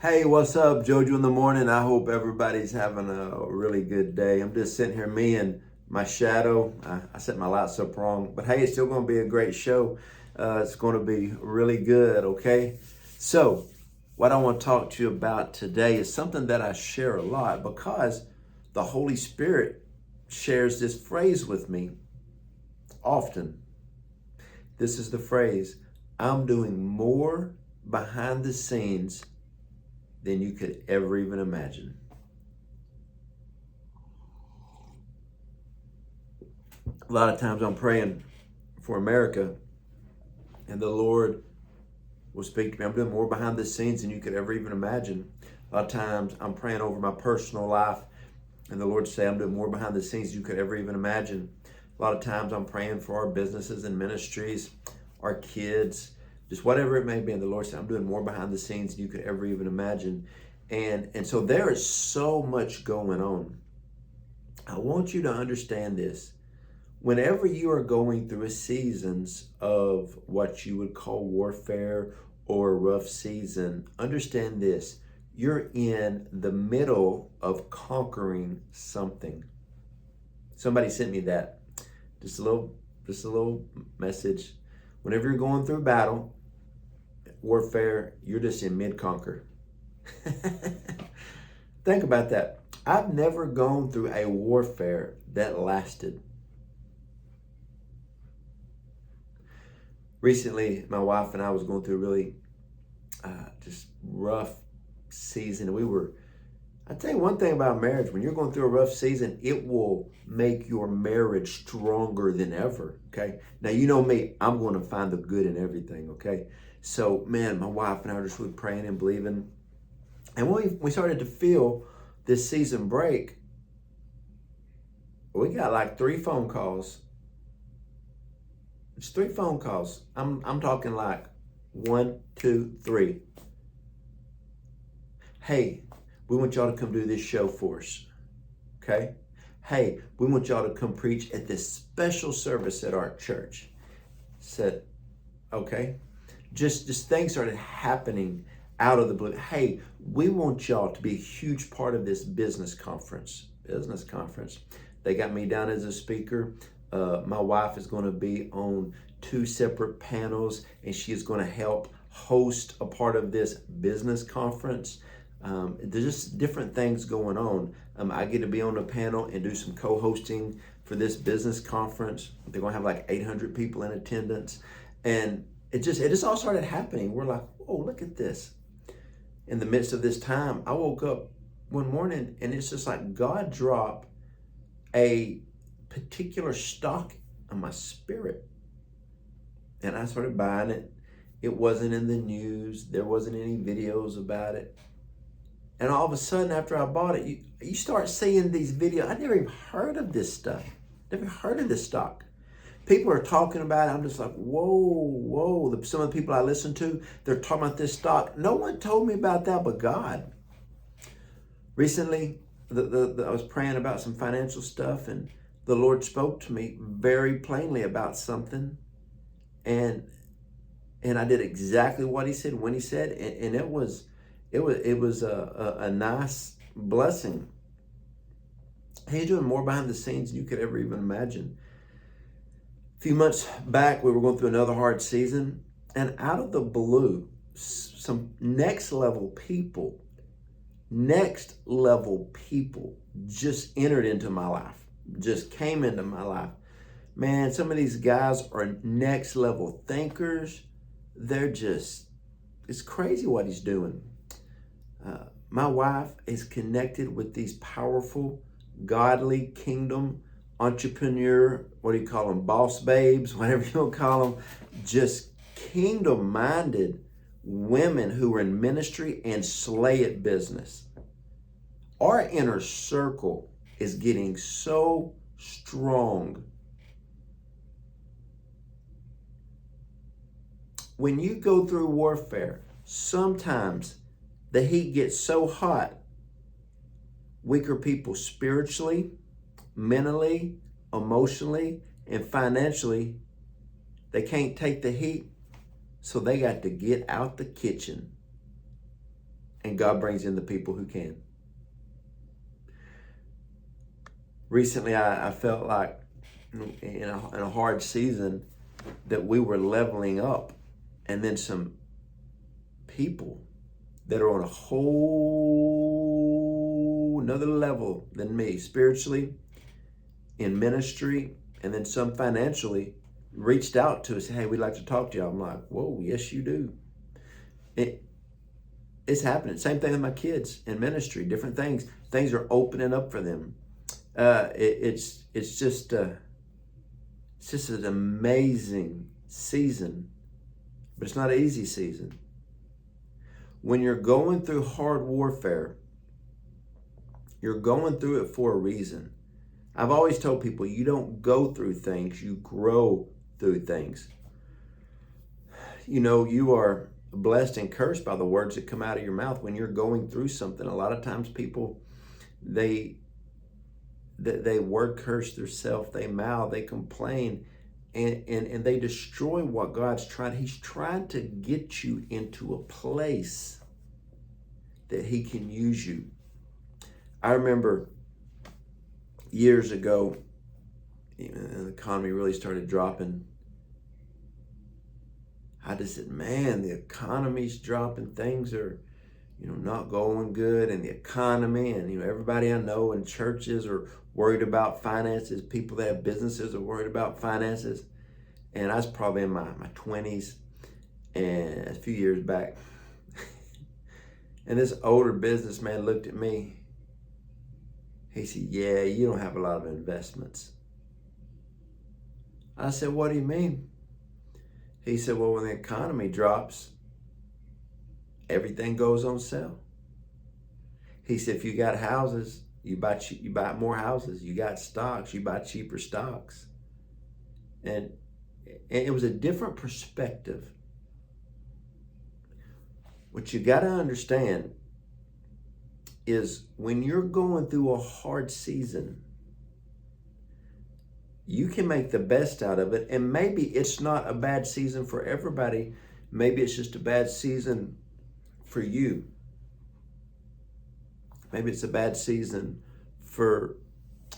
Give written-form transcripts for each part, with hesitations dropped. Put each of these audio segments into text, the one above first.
Hey, what's up, Joe Joe in the morning? I hope everybody's having a really good day. I'm just sitting here, me and my shadow. I set my lights up wrong, but hey, it's still going to be a great show. It's going to be really good, okay? So, what I want to talk to you about today is something that I share a lot because the Holy Spirit shares this phrase with me often. This is the phrase: I'm doing more behind the scenes than you could ever even imagine. A lot of times I'm praying for America, and the Lord will speak to me. I'm doing more behind the scenes than you could ever even imagine. A lot of times I'm praying over my personal life, and the Lord say I'm doing more behind the scenes than you could ever even imagine. A lot of times I'm praying for our businesses and ministries, our kids, just whatever it may be. And the Lord said, I'm doing more behind the scenes than you could ever even imagine. And so there is so much going on. I want you to understand this. Whenever you are going through a seasons of what you would call warfare or a rough season, understand this. You're in the middle of conquering something. Somebody sent me that. Just a little message. Whenever you're going through battle, warfare, you're just in mid-conquer. Think about that. I've never gone through a warfare that lasted. Recently, my wife and I was going through a really just rough season. I tell you one thing about marriage, when you're going through a rough season, it will make your marriage stronger than ever, okay? Now, you know me, I'm going to find the good in everything, okay? So, man, my wife and I were just really praying and believing. And when we started to feel this season break, we got like 3 phone calls. It's 3 phone calls. I'm talking like 1, 2, 3. Hey, we want y'all to come do this show for us. Okay? Hey, we want y'all to come preach at this special service at our church. Said, okay. Just things started happening out of the blue. Hey, we want y'all to be a huge part of this business conference. They got me down as a speaker. My wife is going to be on 2 separate panels, and she is going to help host a part of this business conference. There's just different things going on. I get to be on the panel and do some co-hosting for this business conference. They're going to have like 800 people in attendance. And it just all started happening. We're like, whoa, look at this. In the midst of this time, I woke up one morning and it's just like God dropped a particular stock on my spirit. And I started buying it. It wasn't in the news. There wasn't any videos about it. And all of a sudden, after I bought it, you start seeing these videos. I never even heard of this stuff. Never heard of this stock. People are talking about it. I'm just like, whoa. Some of the people I listen to, they're talking about this stock. No one told me about that but God. Recently, I was praying about some financial stuff, and the Lord spoke to me very plainly about something. And I did exactly what He said when He said, and it was a nice blessing. He's doing more behind the scenes than you could ever even imagine. A few months back, we were going through another hard season, and out of the blue, some next level people just entered into my life, just came into my life. Man, some of these guys are next level thinkers. It's crazy what He's doing. My wife is connected with these powerful, godly, kingdom entrepreneur, what do you call them, boss babes, whatever you want to call them, just kingdom-minded women who are in ministry and slay at business. Our inner circle is getting so strong. When you go through warfare, sometimes the heat gets so hot, weaker people spiritually, mentally, emotionally, and financially, they can't take the heat, so they got to get out the kitchen and God brings in the people who can. Recently, I felt like in a hard season that we were leveling up, and then some people that are on a whole another level than me spiritually, in ministry, and then some financially reached out to us. Hey, we'd like to talk to you. I'm like, whoa, yes, you do. It's happening. Same thing with my kids in ministry. Different things. Things are opening up for them. It's just an amazing season, but it's not an easy season. When you're going through hard warfare, you're going through it for a reason. I've always told people, you don't go through things, you grow through things. You know, you are blessed and cursed by the words that come out of your mouth when you're going through something. A lot of times people, they word curse themselves, they mouth, they complain, and they destroy what God's trying. He's trying to get you into a place that he can use you. I remember years ago, the economy really started dropping. I just said, man, the economy's dropping. Things are, not going good. And the economy, and, everybody I know in churches are worried about finances. People that have businesses are worried about finances. And I was probably in my 20s and a few years back. And this older businessman looked at me. He said, yeah, you don't have a lot of investments. I said, what do you mean? He said, well, when the economy drops, everything goes on sale. He said, if you got houses, you buy more houses. You got stocks, you buy cheaper stocks. And it was a different perspective. What you got to understand is when you're going through a hard season, you can make the best out of it. And maybe it's not a bad season for everybody. Maybe it's just a bad season for you. Maybe it's a bad season for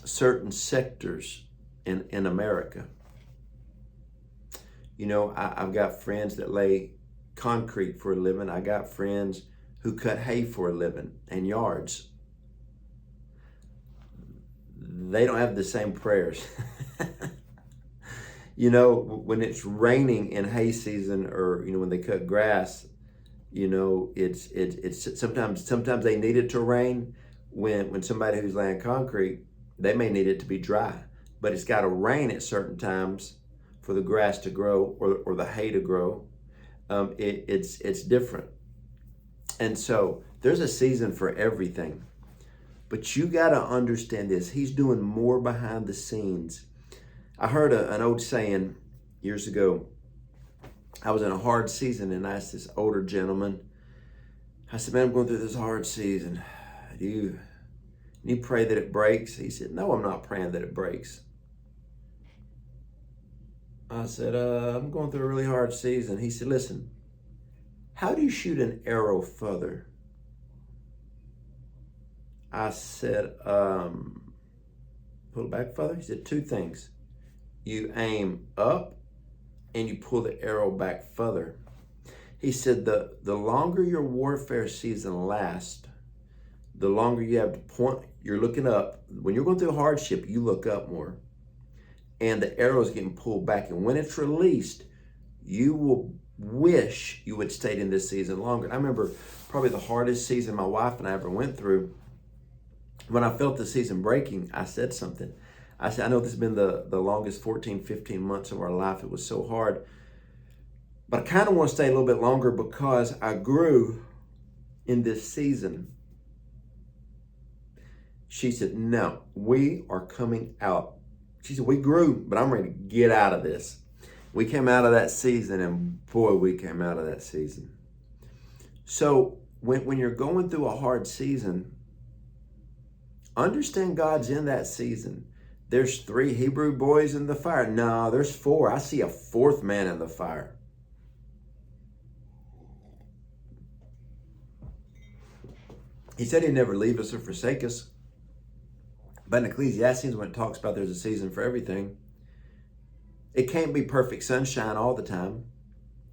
certain sectors in America. I've got friends that lay concrete for a living. I got friends who cut hay for a living and yards. They don't have the same prayers. When it's raining in hay season, or when they cut grass, it's sometimes they need it to rain. When somebody who's laying concrete, they may need it to be dry, but it's got to rain at certain times for the grass to grow or the hay to grow. It's different. And so there's a season for everything. But you got to understand this. He's doing more behind the scenes. I heard an old saying years ago. I was in a hard season, and I asked this older gentleman, I said, man, I'm going through this hard season. Do you pray that it breaks? He said, no, I'm not praying that it breaks. I said, I'm going through a really hard season. He said, listen, how do you shoot an arrow further? I said, pull it back further. He said, two things. You aim up and you pull the arrow back further. He said, the longer your warfare season lasts, the longer you have to point, you're looking up. When you're going through hardship, you look up more. And the arrow is getting pulled back. And when it's released, you will wish you had stayed in this season longer. And I remember probably the hardest season my wife and I ever went through. When I felt the season breaking, I said something. I said, I know this has been the longest 14, 15 months of our life. It was so hard. But I kind of want to stay a little bit longer because I grew in this season. She said, no, we are coming out. She said, we grew, but I'm ready to get out of this. We came out of that season, and boy, we came out of that season. So when you're going through a hard season, understand God's in that season. There's 3 Hebrew boys in the fire. No, there's 4. I see a 4th man in the fire. He said he'd never leave us or forsake us. But in Ecclesiastes, when it talks about there's a season for everything, it can't be perfect sunshine all the time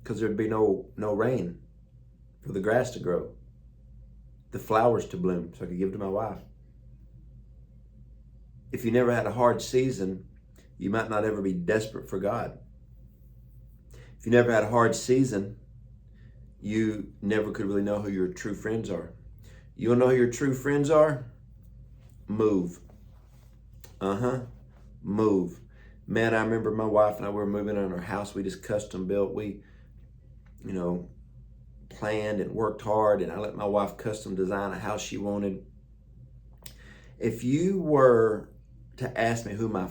because there'd be no rain for the grass to grow, the flowers to bloom so I could give to my wife. If you never had a hard season, you might not ever be desperate for God. If you never had a hard season, you never could really know who your true friends are. You want to know who your true friends are? Move. Move. Man, I remember my wife and I were moving on our house. We just custom built. We, planned and worked hard, and I let my wife custom design a house she wanted. If you were to ask me who my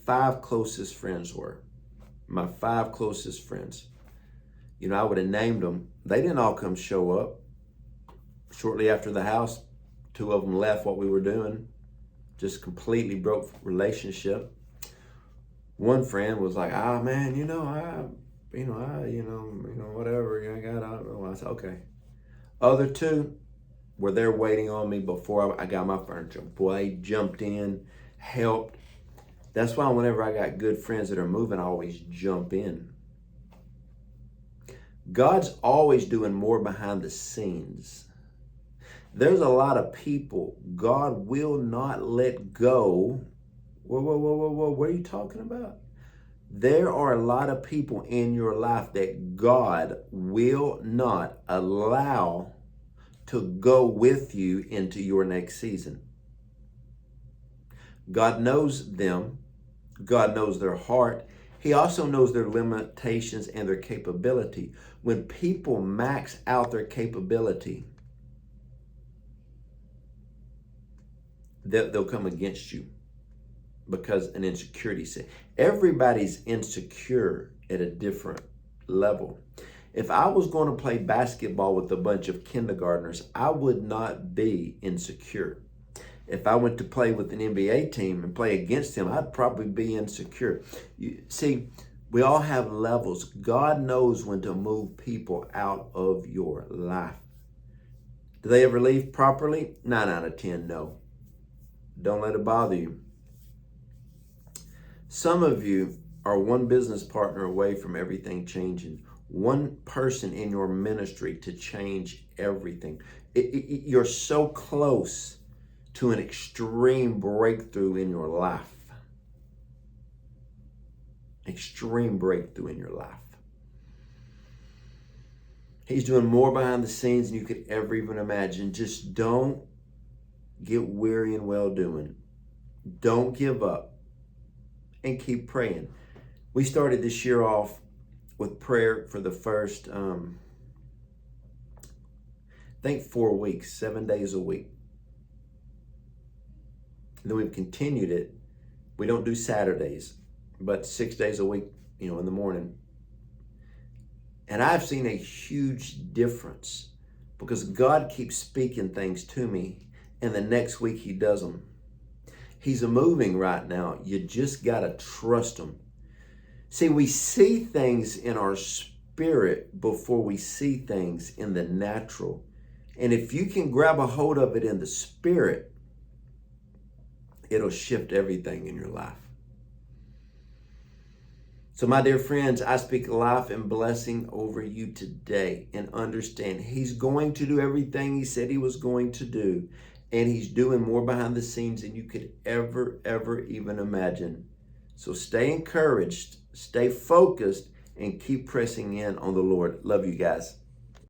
5 closest friends were, I would have named them. They didn't all come show up. Shortly after the house, 2 of them left what we were doing. Just completely broke relationship. One friend was like, man, whatever, I don't know. I said, okay. Other 2 were there waiting on me before I got my furniture. Boy, they jumped in, helped. That's why whenever I got good friends that are moving, I always jump in. God's always doing more behind the scenes. There's a lot of people God will not let go. Whoa, what are you talking about? There are a lot of people in your life that God will not allow to go with you into your next season. God knows them. God knows their heart. He also knows their limitations and their capability. When people max out their capability, they'll come against you because an insecurity set. Everybody's insecure at a different level. If I was going to play basketball with a bunch of kindergartners, I would not be insecure. If I went to play with an NBA team and play against them, I'd probably be insecure. See, we all have levels. God knows when to move people out of your life. Do they ever leave properly? 9 out of 10, no. Don't let it bother you. Some of you are one business partner away from everything changing. One person in your ministry to change everything. You're so close to an extreme breakthrough in your life. Extreme breakthrough in your life. He's doing more behind the scenes than you could ever even imagine. Just don't get weary in well-doing. Don't give up and keep praying. We started this year off with prayer for the first, 4 weeks, 7 days a week. And then we've continued it. We don't do Saturdays, but 6 days a week, in the morning. And I've seen a huge difference because God keeps speaking things to me, and the next week he does them. He's moving right now. You just got to trust him. See, we see things in our spirit before we see things in the natural. And if you can grab a hold of it in the spirit, it'll shift everything in your life. So my dear friends, I speak life and blessing over you today, and understand he's going to do everything he said he was going to do. And he's doing more behind the scenes than you could ever even imagine. So stay encouraged, stay focused, and keep pressing in on the Lord. Love you guys.